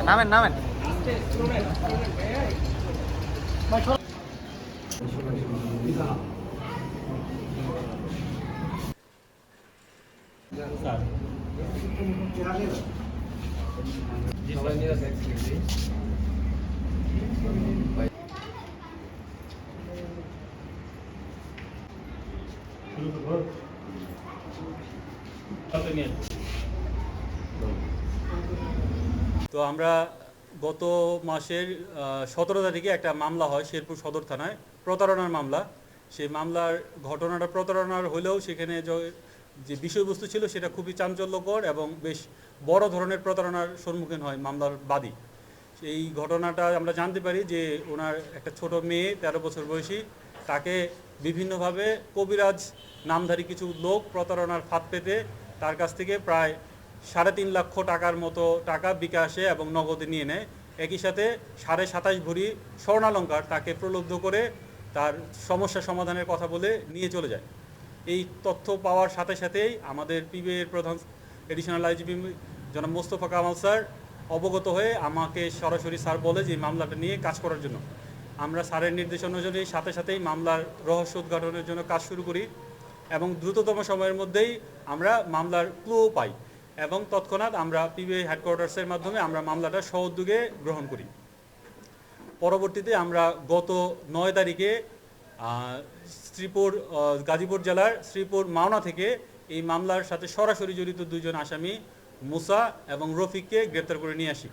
নামেন নামেন। তো আমরা গত মাসের 17 তারিখে একটা মামলা হয় শেরপুর সদর থানায়, প্রতারণার মামলা। সেই মামলার ঘটনাটা প্রতারণার হলেও সেখানে যে বিষয়বস্তু ছিল সেটা খুবই চাঞ্চল্যকর এবং বেশ বড় ধরনের প্রতারণার সম্মুখীন হয় মামলার বাদী। এই ঘটনাটা আমরা জানতে পারি যে ওনার একটা ছোট মেয়ে 13 বছর বয়সী, তাকে বিভিন্নভাবে কবিরাজ নামধারী কিছু লোক প্রতারণার ফাঁদ পেতে তার কাছ থেকে প্রায় 3.5 লক্ষ টাকার মতো টাকা বিকাশে এবং নগদে নিয়ে নেয়। একই সাথে 27.5 ভরি স্বর্ণালঙ্কার তাকে প্রলুব্ধ করে তার সমস্যা সমাধানের কথা বলে নিয়ে চলে যায়। এই তথ্য পাওয়ার সাথে সাথেই আমাদের পিবিআইয়ের প্রধান এডিশনাল আইজিপি জনাব মোস্তফা কামাল স্যার অবগত হয়ে আমাকে সরাসরি স্যার বলে যে মামলাটা নিয়ে কাজ করার জন্য। আমরা স্যারের নির্দেশ অনুযায়ী সাথে সাথেই মামলার রহস্য উদ্ঘাটনের জন্য কাজ শুরু করি এবং দ্রুততম সময়ের মধ্যেই আমরা মামলার ক্লু পাই এবং তৎক্ষণাৎ আমরা পিবিআই হেডকোয়ার্টার্সের মাধ্যমে আমরা মামলাটা সউদ্যোগে গ্রহণ করি। পরবর্তীতে আমরা গত 9 তারিখে গাজীপুর জেলার শ্রীপুর মাওনা থেকে এই মামলার সাথে সরাসরি জড়িত 2 জন আসামি মুসা এবং রফিককে গ্রেপ্তার করে নিয়ে আসি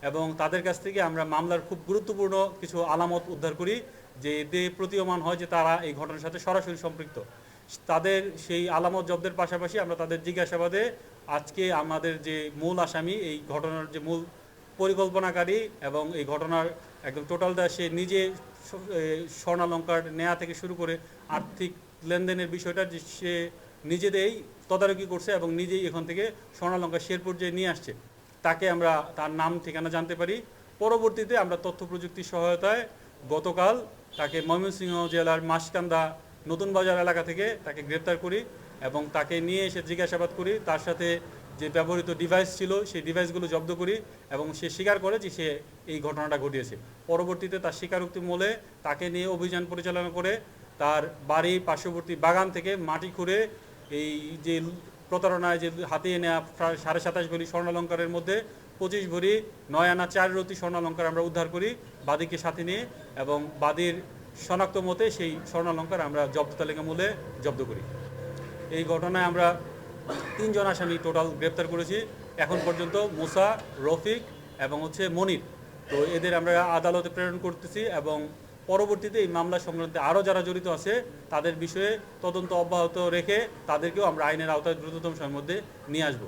এবং তাদের কাছ থেকে আমরা মামলার খুব গুরুত্বপূর্ণ কিছু আলামত উদ্ধার করি যে এতে প্রতীয়মান হয় যে তারা এই ঘটনার সাথে সরাসরি সম্পৃক্ত। তাদের সেই আলামত জব্দের পাশাপাশি আমরা তাদের জিজ্ঞাসাবাদে আজকে আমাদের যে মূল আসামি, এই ঘটনার যে মূল পরিকল্পনাকারী এবং এই ঘটনার একদম টোটালটা সে নিজে স্বর্ণালঙ্কার নেয়া থেকে শুরু করে আর্থিক লেনদেনের বিষয়টা যে সে নিজেদেরই তদারকি করছে এবং নিজেই এখান থেকে স্বর্ণালঙ্কার শেরপুর যে নিয়ে আসছে, তাকে আমরা তার নাম ঠিকানা জানতে পারি। পরবর্তীতে আমরা তথ্য প্রযুক্তির সহায়তায় গতকাল তাকে ময়মনসিংহ জেলার মাসকান্দা নতুন বাজার এলাকা থেকে তাকে গ্রেপ্তার করি এবং তাকে নিয়ে এসে জিজ্ঞাসাবাদ করি। তার সাথে যে ব্যবহৃত ডিভাইস ছিল সেই ডিভাইসগুলো জব্দ করি এবং সে স্বীকার করে যে সে এই ঘটনাটা ঘটিয়েছে। পরবর্তীতে তার স্বীকারোক্তি মূলে তাকে নিয়ে অভিযান পরিচালনা করে তার বাড়ি পার্শ্ববর্তী বাগান থেকে মাটি খুঁড়ে এই যে প্রতারণায় যে হাতিয়ে নেওয়া প্রায় 27.5 ভরি স্বর্ণালঙ্কারের মধ্যে 25 ভরি 9 আনা 4 রতি স্বর্ণালঙ্কার আমরা উদ্ধার করি বাদীকে সাথে নিয়ে এবং বাদীর শনাক্ত মতে সেই স্বর্ণালঙ্কার আমরা জব্দ তালিকা মূলে জব্দ করি। এই ঘটনায় আমরা 3 জন আসামি টোটাল গ্রেপ্তার করেছি এখন পর্যন্ত, মুসা, রফিক এবং মনির। তো এদের আমরা আদালতে প্রেরণ করতেছি এবং পরবর্তীতে এই মামলা সংক্রান্তে আরও যারা জড়িত আছে তাদের বিষয়ে তদন্ত অব্যাহত রেখে তাদেরকেও আমরা আইনের আওতায় দ্রুততম সময়ের মধ্যে নিয়ে আসবো।